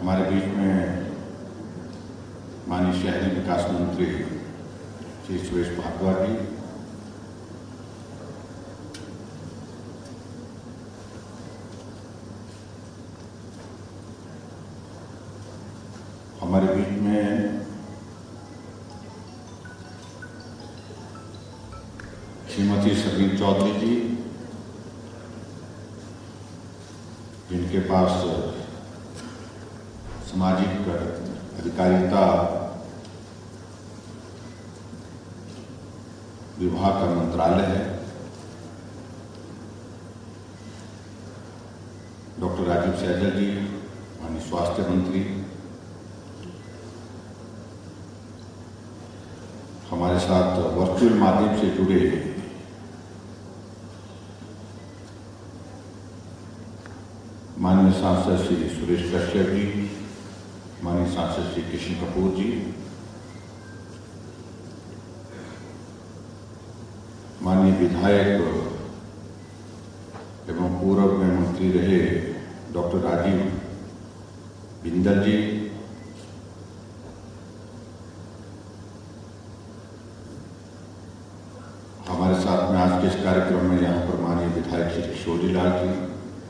हमारे बीच में माननीय शहरी विकास मंत्री श्री सुरेश भारद्वाज जी, हमारे बीच में श्रीमती सरवीन चौधरी जी, जिनके पास सामाजिक अधिकारिता विभाग का मंत्रालय है, डॉक्टर राजीव सैजल जी, माननीय स्वास्थ्य मंत्री, हमारे साथ वर्चुअल माध्यम से जुड़े माननीय सांसद श्री सुरेश कश्यप जी, माननीय सांसद श्री किशन कपूर जी, माननीय विधायक एवं पूर्व में मंत्री रहे डॉक्टर राजीव बिंदल जी, हमारे साथ में आज के इस कार्यक्रम में यहाँ पर माननीय विधायक श्री किशोरी लाल जी,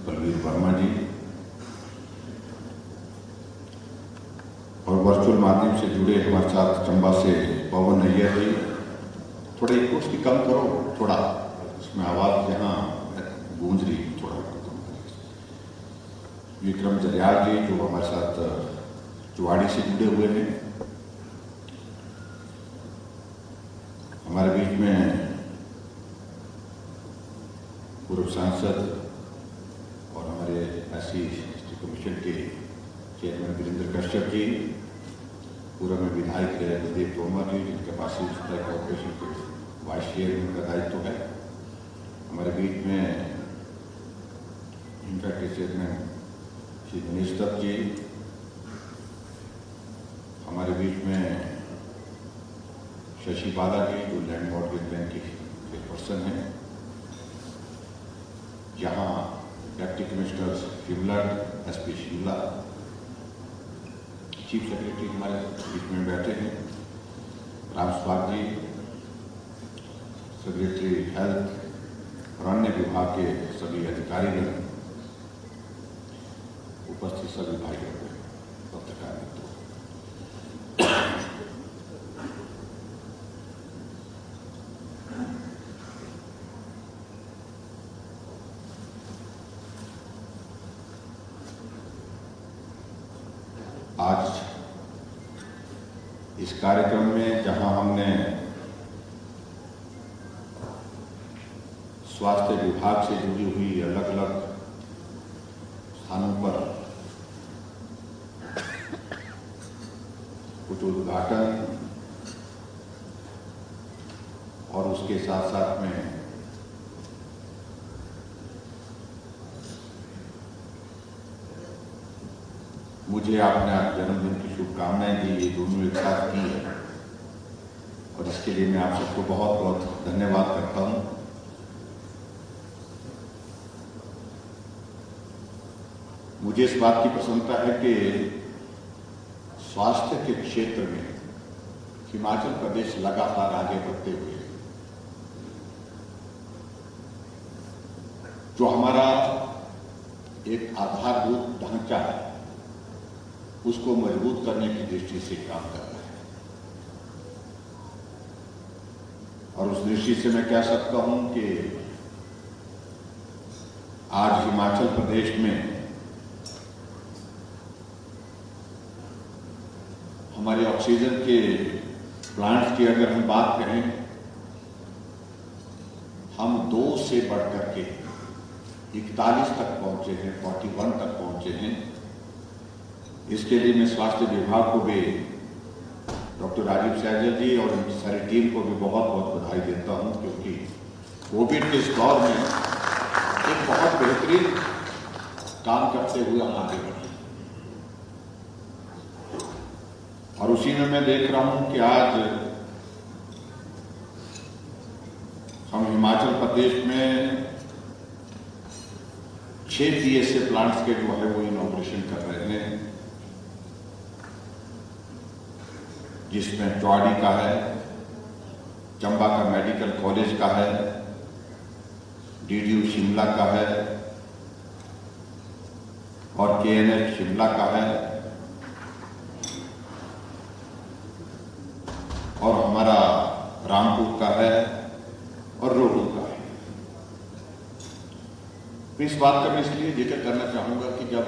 बलवीर वर्मा जी और वर्चुअल माध्यम से जुड़े हमारे साथ चंबा से पवन नैयर जी। थोड़ा एक उसकी कम करो, थोड़ा उसमें आवाज यहाँ गूंज रही, थोड़ा कम करो। विक्रम जरियाल जी जो हमारे साथ चुवाड़ी से जुड़े हुए हैं, हमारे बीच में पूर्व सांसद और हमारे एससी कमीशन के चेयरमैन वीरेंद्र कश्यप जी, पूर्व में विधायक है प्रदीप तोमर जी, जिनके पास कॉर्पोरेशन के वाइस चेयरमैन का दायित्व है, हमारे बीच में इनका के चेयरमैन श्री दिनेश दत्त जी, हमारे बीच में शशि बाला जी जो लैंड मॉर्गेज बैंक के चेयरपर्सन हैं, यहाँ deputy commissioner Shimla, SP Shimla, chief secretary हमारे बीच में बैठे हैं, राम स्वाग जी, सेक्रेटरी हेल्थ और अन्य विभाग के सभी अधिकारीगण, उपस्थित सभी भाइयों को, पत्रकार मित्रों, आज इस कार्यक्रम में जहां हमने स्वास्थ्य विभाग से जुड़ी हुई अलग अलग स्थानों पर कुछ उद्घाटन और उसके साथ साथ में मुझे आपने आज जन्मदिन की शुभकामनाएं दी, ये दोनों एक साथ की है और इसके लिए मैं आप सबको बहुत बहुत धन्यवाद करता हूं। मुझे इस बात की प्रसन्नता है कि स्वास्थ्य के क्षेत्र में हिमाचल प्रदेश लगातार आगे बढ़ते हुए जो हमारा एक आधारभूत ढांचा है उसको मजबूत करने की दृष्टि से काम कर रहा है और उस दृष्टि से मैं कह सकता हूं कि आज हिमाचल प्रदेश में हमारे ऑक्सीजन के प्लांट्स की अगर हम बात करें, हम 2 से बढ़कर के 41 तक पहुंचे हैं, 41 तक पहुंचे हैं। इसके लिए मैं स्वास्थ्य विभाग को भी, डॉक्टर राजीव सैजल जी और उनकी सारी टीम को भी बहुत बहुत बधाई देता हूं, क्योंकि कोविड के इस दौर में एक बहुत बेहतरीन काम करते हुए हम आगे बढ़े और उसी में मैं देख रहा हूं कि आज हम हिमाचल प्रदेश में 6 पीएसए प्लांट्स के जो है वो इनॉपरेशन कर रहे हैं जिसमें चौड़ी का है, चंबा का मेडिकल कॉलेज का है, डीडीयू शिमला का है और केएनएच शिमला का है और हमारा रामपुर का है और रोहू का है। तो इस बात का मैं इसलिए जिक्र करना चाहूंगा कि जब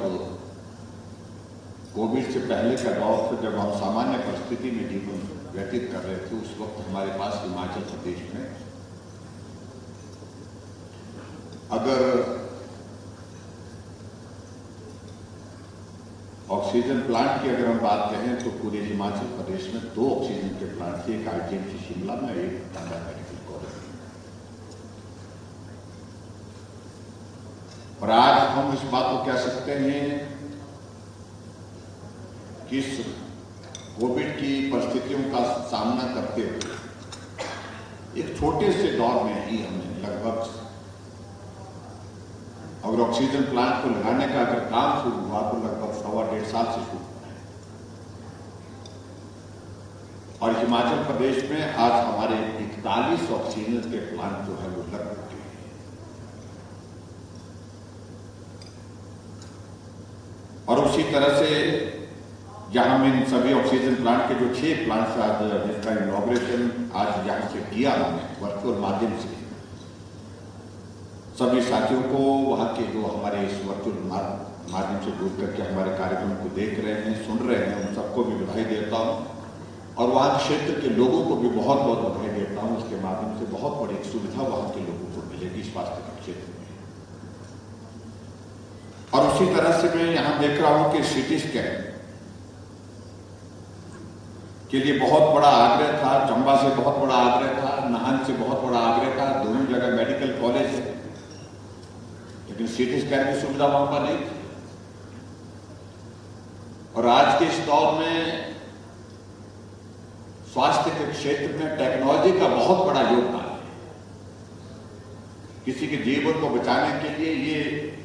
कोविड से पहले का दौर था, जब हम सामान्य परिस्थिति में जीवन व्यतीत कर रहे थे, उस वक्त हमारे पास हिमाचल प्रदेश में अगर ऑक्सीजन प्लांट की अगर हम बात करें तो पूरे हिमाचल प्रदेश में 2 ऑक्सीजन के प्लांट थे, एक आईजीएमसी शिमला में, एक टांडा मेडिकल कॉलेज में। और आज हम इस बात को कह सकते हैं कि इस कोविड की परिस्थितियों का सामना करते हुए एक छोटे से दौर में ही हमने लगभग, अगर ऑक्सीजन प्लांट को लगाने का अगर काम शुरू हुआ तो लगभग 1.25 साल से शुरू हुआ है। और हिमाचल प्रदेश में आज हमारे 41 ऑक्सीजन के प्लांट जो है वो लग चुके हैं। और उसी तरह से जहां हम इन सभी ऑक्सीजन प्लांट के जो 6 प्लांट्स आज जिसका इनॉग्रेशन आज यहां से किया हमने वर्चुअल माध्यम से, सभी साथियों को वहां के जो हमारे इस वर्चुअल माध्यम से जुड़ करके हमारे कार्यक्रम को देख रहे हैं, सुन रहे हैं, उन सबको भी बधाई देता हूं और वहां क्षेत्र के लोगों को भी बहुत बहुत बधाई देता हूं। इसके माध्यम से बहुत बड़ी सुविधा वहां के लोगों को मिलेगी स्वास्थ्य के क्षेत्र में। और उसी तरह से मैं यहां देख रहा हूं कि सिटी स्कैन के लिए बहुत बड़ा आग्रह था, चंबा से बहुत बड़ा आग्रह था, नाहन से बहुत बड़ा आग्रह था, दोनों जगह मेडिकल कॉलेज है, लेकिन सीटी स्कैन की सुविधा वहां पर नहीं थी। और आज के इस दौर में स्वास्थ्य के क्षेत्र में टेक्नोलॉजी का बहुत बड़ा योगदान है। किसी के जीवन को बचाने के लिए ये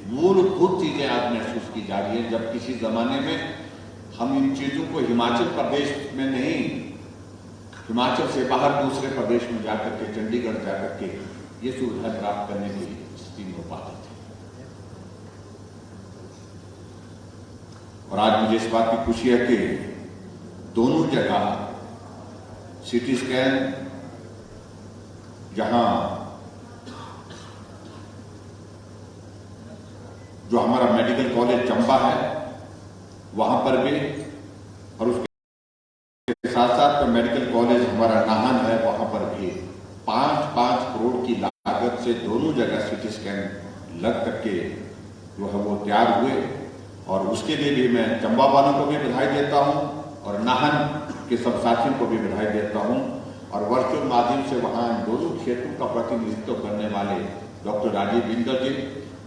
मूलभूत चीजें आज महसूस की जा रही है, जब किसी जमाने में हम इन चीजों को हिमाचल प्रदेश में नहीं, हिमाचल से बाहर दूसरे प्रदेश में जाकर के, चंडीगढ़ जाकर के ये सुविधा प्राप्त करने की स्थिति में हो पाती थी। और आज मुझे इस बात की खुशी है कि दोनों जगह सीटी स्कैन, जहां जो हमारा मेडिकल कॉलेज चंबा है वहां पर भी, और उसके साथ साथ मेडिकल कॉलेज हमारा नाहन है वहां पर भी 5-5 करोड़ की लागत से दोनों जगह सीटी स्कैन लग करके जो है वो तैयार हुए। और उसके लिए भी मैं चंबा वालों को भी बधाई देता हूं और नाहन के सब साथियों को भी बधाई देता हूं। और वर्चुअल माध्यम से वहां दोनों क्षेत्रों का प्रतिनिधित्व करने वाले डॉक्टर राजीव बिंदल जी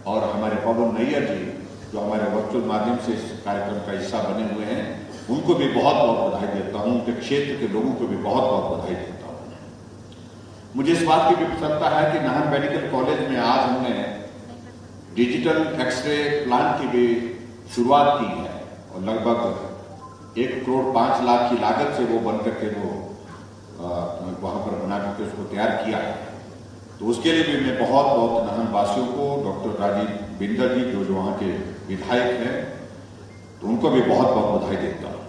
और हमारे पवन नैयर जी, जो हमारे वर्चुअल माध्यम से इस कार्यक्रम का हिस्सा बने हुए हैं, उनको भी बहुत बहुत बधाई देता हूं। उनके क्षेत्र के लोगों को भी बहुत बहुत बधाई देता हूं। मुझे इस बात की भी प्रसन्नता है कि नाहन मेडिकल कॉलेज में आज हमने डिजिटल एक्सरे प्लांट की भी शुरुआत की है और लगभग 1 करोड़ 5 लाख की लागत से वो बन करके वो वहां पर बना करके उसको तैयार किया है। तो उसके लिए भी मैं बहुत बहुत नाहन वासियों को, डॉक्टर राजीव बिंदल जी जो वहां के विधायक हैं, तो उनको भी बहुत बहुत बधाई देता हूं।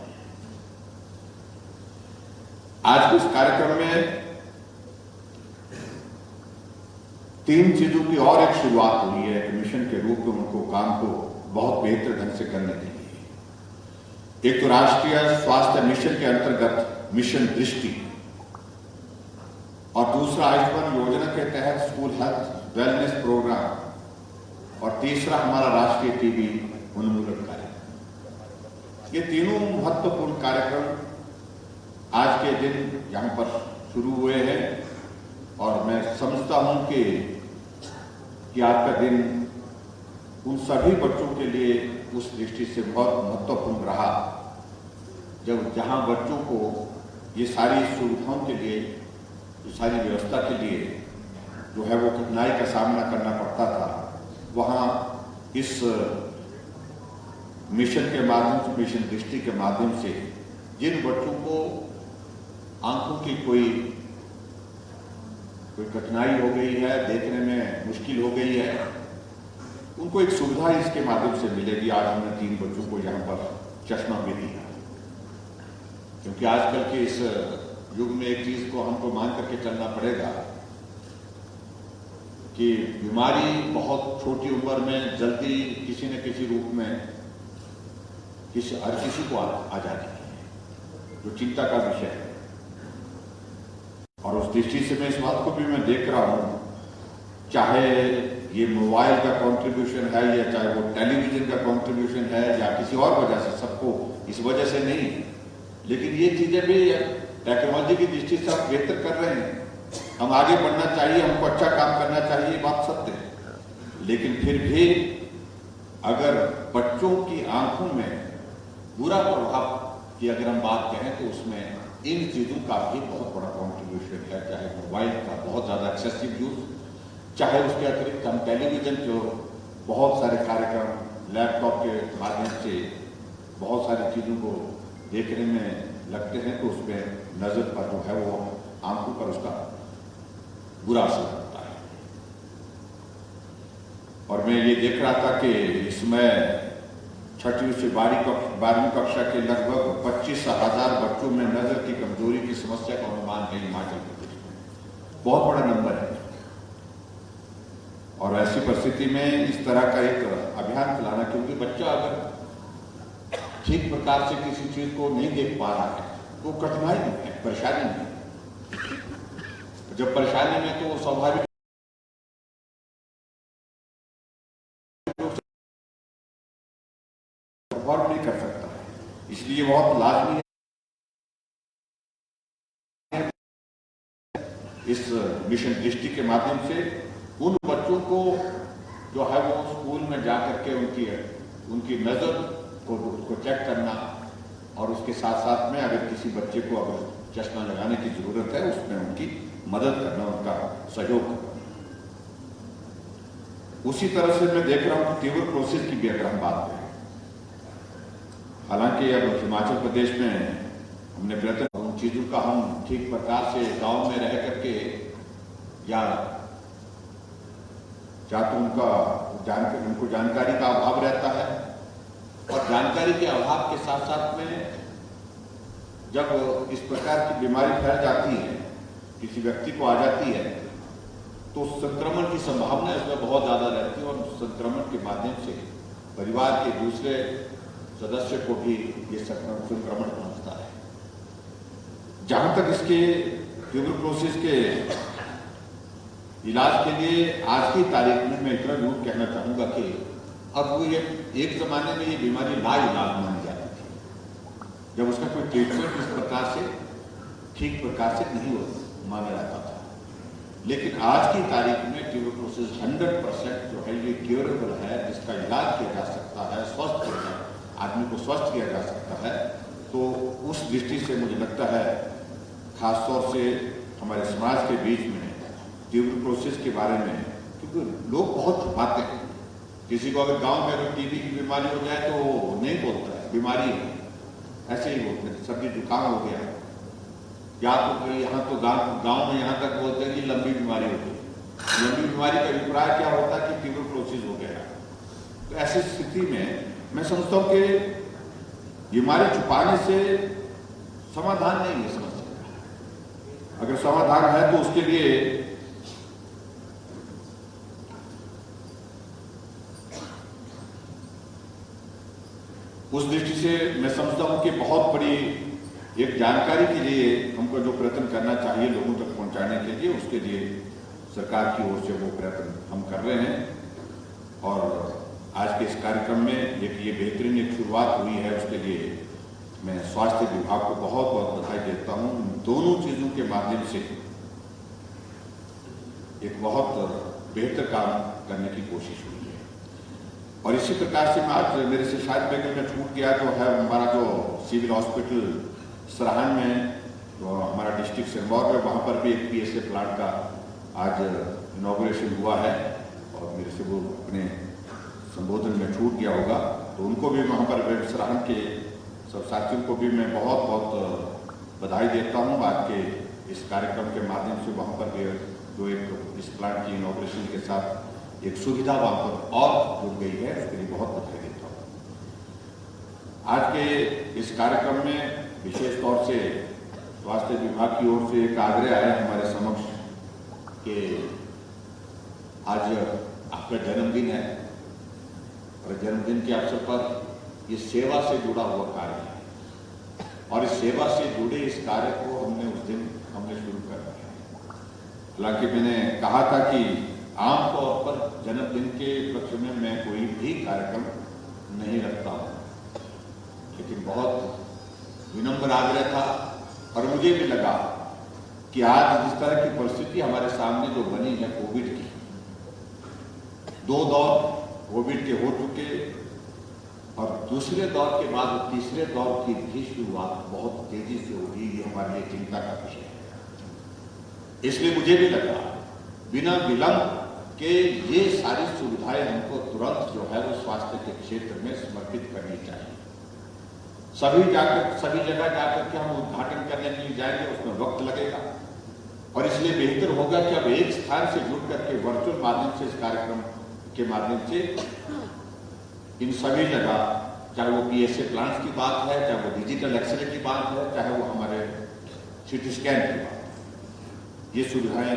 आज के इस कार्यक्रम में 3 चीजों की और एक शुरुआत हुई है एक मिशन के रूप में उनको काम को बहुत बेहतर ढंग से करने के लिए। एक तो राष्ट्रीय स्वास्थ्य मिशन के अंतर्गत मिशन दृष्टि, और दूसरा आयुष्मान योजना के तहत स्कूल हेल्थ वेलनेस प्रोग्राम, और तीसरा हमारा राष्ट्रीय टीबी उन्मूलन कार्यक्रम। ये तीनों महत्वपूर्ण कार्यक्रम आज के दिन यहां पर शुरू हुए हैं और मैं समझता हूं कि आज का दिन उन सभी बच्चों के लिए उस दृष्टि से बहुत महत्वपूर्ण रहा जहां बच्चों को ये सारी सुविधाओं के लिए, जो सारी व्यवस्था के लिए जो है वो कठिनाई का सामना करना पड़ता था, वहां इस मिशन के माध्यम से, मिशन दृष्टि के माध्यम से जिन बच्चों को आंखों की कोई कठिनाई हो गई है, देखने में मुश्किल हो गई है, उनको एक सुविधा इसके माध्यम से मिलेगी। आज हमने 3 बच्चों को यहाँ पर चश्मा भी दिया, क्योंकि आजकल के इस युग में एक चीज को हमको मान करके चलना पड़ेगा कि बीमारी बहुत छोटी उम्र में जल्दी किसी न किसी रूप में हर किसी को आ जाती है, जो चिंता का विषय है। और उस दृष्टि से मैं इस बात को भी मैं देख रहा हूं, चाहे ये मोबाइल का कंट्रीब्यूशन है या चाहे वो टेलीविजन का कंट्रीब्यूशन है या किसी और वजह से, सबको इस वजह से नहीं, लेकिन ये चीजें भी टेक्नोलॉजी की दृष्टि से आप बेहतर कर रहे हैं। हम आगे बढ़ना चाहिए, हमको अच्छा काम करना चाहिए, ये बात सत्य है। लेकिन फिर भी अगर बच्चों की आंखों में बुरा प्रभाव की अगर हम बात करें तो उसमें इन चीजों का भी बहुत बड़ा कॉन्ट्रीब्यूशन है, चाहे मोबाइल का बहुत ज्यादा एक्सेसिव यूज, चाहे उसके अतिरिक्त हम टेलीविजन जो बहुत सारे कार्यक्रम लैपटॉप के माध्यम से बहुत सारी चीजों को देखने में लगते हैं, तो उसमें नजर पर जो है वो आंखों पर उसका बुरा असर पड़ता है। और मैं ये देख रहा था कि इसमें 6वीं से 12वीं कक्षा के लगभग 25,000 बच्चों में नजर की कमजोरी की समस्या का अनुमान है हिमाचल प्रदेश में। बहुत बड़ा नंबर है। और ऐसी परिस्थिति में इस तरह का एक अभियान चलाना, क्योंकि बच्चा अगर ठीक प्रकार से किसी चीज को नहीं देख पा रहा है तो कठिनाई नहीं है, परेशानी नहीं है। जब परेशानी में तो स्वाभाविक परफॉर्म नहीं कर सकता है, इसलिए बहुत लाजमी है इस मिशन दृष्टि के माध्यम से उन बच्चों को जो है वो स्कूल में जाकर के उनकी नजर को चेक करना, और उसके साथ साथ में अगर किसी बच्चे को अगर चश्मा लगाने की जरूरत है उसमें उनकी मदद करना, उनका सहयोग करना। उसी तरह से मैं देख रहा हूं कि ट्यूबरक्लोसिस की भी अगर हम बात करें, हालांकि अब हिमाचल प्रदेश में हमने प्रयत्न उन चीजों का हम ठीक प्रकार से गांव में रह करके या तो उनको जानकारी का अभाव रहता है, और जानकारी के अभाव के साथ साथ में जब इस प्रकार की बीमारी फैल जाती है, किसी व्यक्ति को आ जाती है, तो संक्रमण की संभावना इसमें बहुत ज्यादा रहती है, और संक्रमण के माध्यम से परिवार के दूसरे सदस्य को भी ये संक्रमण पहुंचता है। जहां तक इसके ट्यूबरक्लोसिस के इलाज के लिए आज की तारीख में मैं इतना जरूर कहना चाहूंगा कि अब वो ये एक जमाने में ये बीमारी लाइलाज मानी जाती थी, जब उसका कोई ट्रीटमेंट इस प्रकार से ठीक प्रकार से नहीं माना जाता था। लेकिन आज की तारीख में ट्यूबरक्लोसिस 100% जो है ये क्योरेबल है, जिसका इलाज किया जा सकता है, आदमी को स्वस्थ किया जा सकता है। तो उस दृष्टि से मुझे लगता है खासतौर से हमारे समाज के बीच में ट्यूबरक्लोसिस के बारे में, क्योंकि लोग बहुत छुपाते हैं, किसी को अगर गांव में अगर टीबी की बीमारी हो जाए तो नहीं बोलता है बीमारी है, ऐसे ही बोलते हैं सर्दी जुकाम हो गया, या तो यहाँ तो गांव में यहाँ तक बोलते हैं कि लंबी बीमारी हो गई। लंबी बीमारी का अभिप्राय क्या होता है कि ट्यूबरक्लोसिस हो गया। तो ऐसी स्थिति में मैं समझता हूँ कि बीमारी छुपाने से समाधान नहीं है समस्या का। अगर समाधान है तो उसके लिए उस दृष्टि से मैं समझता हूं कि बहुत बड़ी एक जानकारी के लिए हमको जो प्रयत्न करना चाहिए लोगों तक पहुंचाने के लिए, उसके लिए सरकार की ओर से वो प्रयत्न हम कर रहे हैं। और आज के इस कार्यक्रम में एक ये बेहतरीन एक शुरुआत हुई है, उसके लिए मैं स्वास्थ्य विभाग को बहुत बहुत बधाई देता हूं। दोनों चीजों के माध्यम से एक बहुत बेहतर काम करने की कोशिश हुई है। और इसी प्रकार से मैं आज मेरे से शायद बैगल में छूट गया जो है हमारा जो सिविल हॉस्पिटल सराहन में जो हमारा डिस्ट्रिक्ट सिरमौर में, वहाँ पर भी एक PSA प्लांट का आज इनॉग्रेशन हुआ है, और मेरे से वो अपने संबोधन में छूट गया होगा, तो उनको भी वहाँ पर सराहन के सब साथियों को भी मैं बहुत बहुत बधाई देता हूँ। आज के इस कार्यक्रम के माध्यम से वहाँ पर भी जो एक इस प्लांट की इनॉग्रेशन के साथ एक सुविधा वहाँ पर और जुड़ गई है, उसके लिए बहुत बधाई देता हूँ। आज के इस कार्यक्रम में विशेष तौर से स्वास्थ्य विभाग की ओर से एक आग्रह आया हमारे समक्ष कि आज आपका जन्मदिन है और जन्मदिन के अवसर पर ये सेवा से जुड़ा हुआ कार्य है और इस सेवा से जुड़े इस कार्य को उस दिन हमने शुरू कर दिया। हालांकि मैंने कहा था कि आमतौर पर जन्मदिन के उपलक्ष्य में मैं कोई भी कार्यक्रम नहीं रखता हूँ, लेकिन बहुत विनम्र आग्रह था और मुझे भी लगा कि आज जिस तरह की परिस्थिति हमारे सामने जो बनी है कोविड की, 2 दौर कोविड के हो चुके और दूसरे दौर के बाद तीसरे दौर की भी शुरुआत बहुत तेजी से होगी, ये हमारे लिए चिंता का विषय है। इसलिए मुझे भी लगा बिना विलंब के ये सारी सुविधाएं हमको तुरंत जो है वो स्वास्थ्य के क्षेत्र में समर्पित करनी चाहिए। सभी जगह जाकर के हम उद्घाटन करने के लिए जाएंगे, उसमें वक्त लगेगा और इसलिए बेहतर होगा कि अब एक स्थान से जुड़ करके वर्चुअल माध्यम से इस कार्यक्रम के माध्यम से इन सभी जगह, चाहे वो पीएसए प्लांट्स की बात है, चाहे वो डिजिटल एक्सरे की बात है, चाहे वो हमारे सीटी स्कैन की बात है, ये सुविधाएं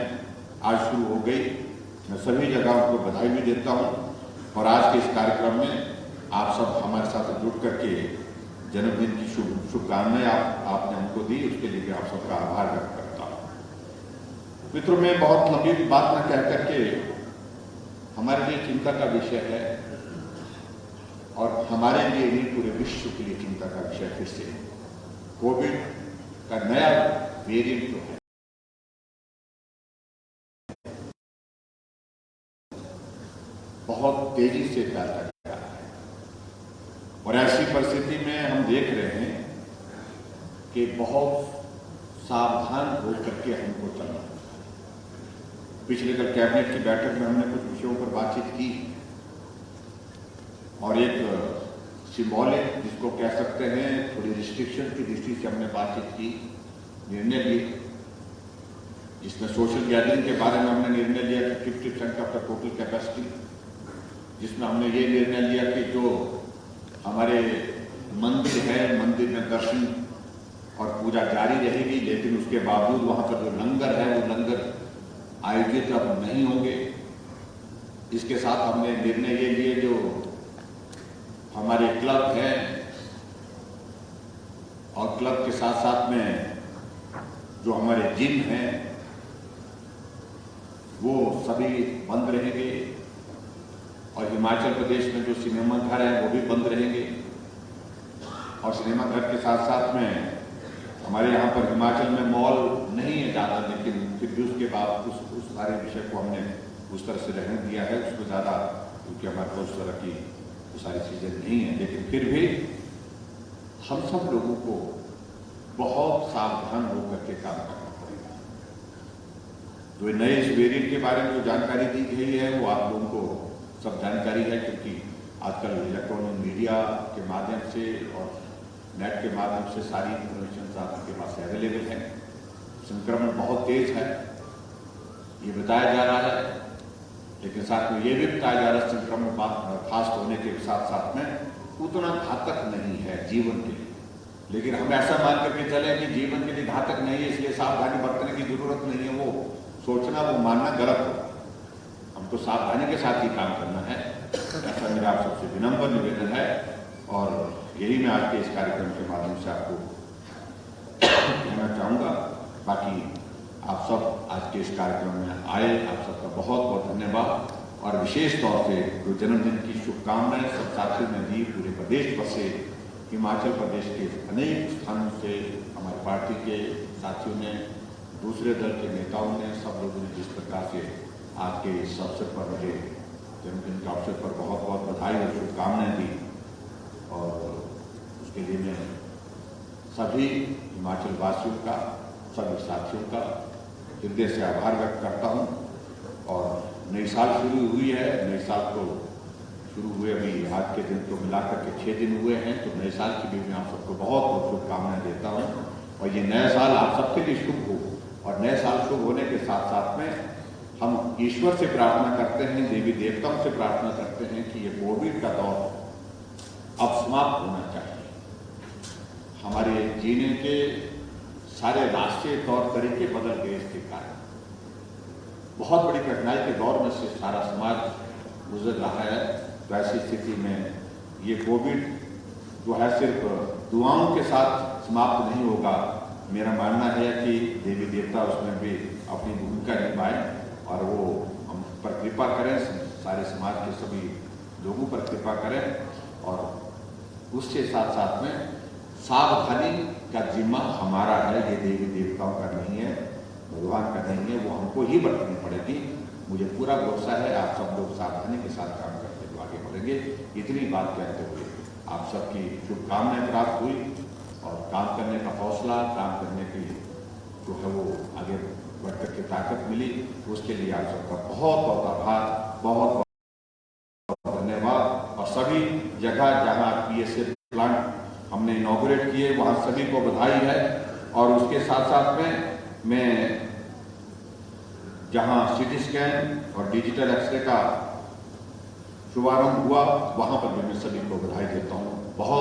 आज शुरू हो गई। मैं सभी जगह उनको बधाई भी देता हूं और आज के इस कार्यक्रम में आप सब हमारे साथ जुड़ करके जन्मदिन की शुभकामनाएं आपने हमको दी, उसके लिए भी आप सबका आभार व्यक्त करता हूं। मित्रों, मैं बहुत लंबी बात न कह करके हमारे लिए चिंता का विषय है और हमारे लिए नहीं पूरे विश्व के लिए चिंता का विषय फिर से कोविड का नया वेरिएंट जो है बहुत तेजी से फैलता जा रहा है और ऐसी परिस्थिति में हम देख रहे हैं कि बहुत सावधान होकर के हमको चलना है। पिछले कल कैबिनेट की बैठक में हमने कुछ विषयों पर बातचीत की और एक सिंबॉलिक, जिसको कह सकते हैं थोड़ी रिस्ट्रिक्शन की दृष्टि से हमने बातचीत की, निर्णय लिए, जिसमें सोशल गैदरिंग के बारे में हमने निर्णय लिया कि 50% ऑफ द टोटल कैपेसिटी, जिसमें हमने ये निर्णय लिया कि जो हमारे मंदिर है, मंदिर में दर्शन और पूजा जारी रहेगी, लेकिन उसके बावजूद वहाँ पर जो लंगर है वो लंगर आयोजित अब नहीं होंगे। इसके साथ हमने निर्णय ये लिए जो हमारे क्लब हैं और क्लब के साथ साथ में जो हमारे जिम हैं वो सभी बंद रहेंगे और हिमाचल प्रदेश में जो सिनेमा घर है वो भी बंद रहेंगे और सिनेमा घर के साथ साथ में हमारे यहाँ पर हिमाचल में मॉल नहीं है ज़्यादा, लेकिन फिर भी उसके बाद उस सारे विषय को हमने उस तरह से रहने दिया है, उसको ज़्यादा, क्योंकि हमारे पास उस तरह की वो सारी चीज़ें नहीं हैं, लेकिन फिर भी हम सब लोगों को बहुत सावधान होकर के काम करना पड़ेगा। तो नए इस वेरिएंट के बारे में जो जानकारी दी गई है वो आप लोगों को सब जानकारी है, क्योंकि आजकल इलेक्ट्रॉनिक मीडिया के माध्यम से और नेट के माध्यम से सारी इन्फॉर्मेशन आपके पास अवेलेबल है। संक्रमण बहुत तेज है ये बताया जा रहा है, लेकिन साथ में ये भी बताया जा रहा है संक्रमण फास्ट होने के साथ साथ में उतना घातक नहीं है जीवन के लिए। लेकिन हम ऐसा मान करके चले कि जीवन के लिए घातक नहीं है इसलिए सावधानी बरतने की जरूरत नहीं है, वो सोचना, वो मानना गलत होगा। हमको सावधानी के साथ ही काम करना है, ऐसा मेरा आप सबसे विनम्र निवेदन है और यही मैं आज के इस कार्यक्रम के माध्यम से आपको कहना चाहूँगा। बाकी आप सब आज के इस कार्यक्रम में आए, आप सबका बहुत बहुत धन्यवाद और विशेष तौर से जो जन्मदिन की शुभकामनाएं सब साथियों ने दी, पूरे प्रदेश भर से, हिमाचल प्रदेश के अनेक स्थानों से हमारी पार्टी के साथियों ने, दूसरे दल के नेताओं ने, सब लोगों ने जिस प्रकार से आज के इस अवसर पर मुझे जन्मदिन के अवसर पर बहुत बहुत बधाई और शुभकामनाएं दी और उसके लिए मैं सभी हिमाचल वासियों का, सभी साथियों का हृदय से आभार व्यक्त करता हूं। और नई साल शुरू हुई है, नए साल को शुरू हुए अभी आज के दिन तो मिलाकर के 6 दिन हुए हैं, तो नए साल की भी मैं आप सबको बहुत बहुत शुभकामनाएं देता हूं और ये नया साल आप सबके लिए शुभ हो। और नए साल शुभ होने के साथ साथ में हम ईश्वर से प्रार्थना करते हैं, देवी देवताओं से प्रार्थना करते हैं कि ये कोविड का दौर अब समाप्त होना चाहिए। हमारे जीने के सारे राष्ट्रीय तौर तरीके बदल गए इसके कारण। बहुत बड़ी कठिनाई के दौर में से सारा समाज गुजर रहा है। तो ऐसी स्थिति में ये कोविड जो है सिर्फ दुआओं के साथ समाप्त नहीं होगा। मेरा मानना है कि देवी देवता उसमें भी अपनी भूमिका निभाएं और वो हम पर कृपा करें, सारे समाज के सभी लोगों पर कृपा करें। और उसके साथ साथ में सावधानी का जिम्मा हमारा है, ये देवी देवताओं का नहीं है, भगवान का नहीं है, वो हमको ही बरतनी पड़ेगी। मुझे पूरा भरोसा है आप सब लोग सावधानी के साथ काम करते हुए आगे बढ़ेंगे। इतनी बात कहते हुए आप सबकी शुभकामनाएं प्राप्त हुई और काम करने का हौसला, काम करने की जो है वो आगे बढ़कर के ताकत मिली। उसके लिए आप सबका बहुत बहुत आभार, बहुत बहुत धन्यवाद। और सभी जगह जहां PSA प्लांट हमने इनॉग्रेट किए वहां सभी को बधाई है। और उसके साथ साथ में मैं जहां CT स्कैन और डिजिटल एक्सरे का शुभारंभ हुआ वहां पर भी मैं सभी को बधाई देता हूं। बहुत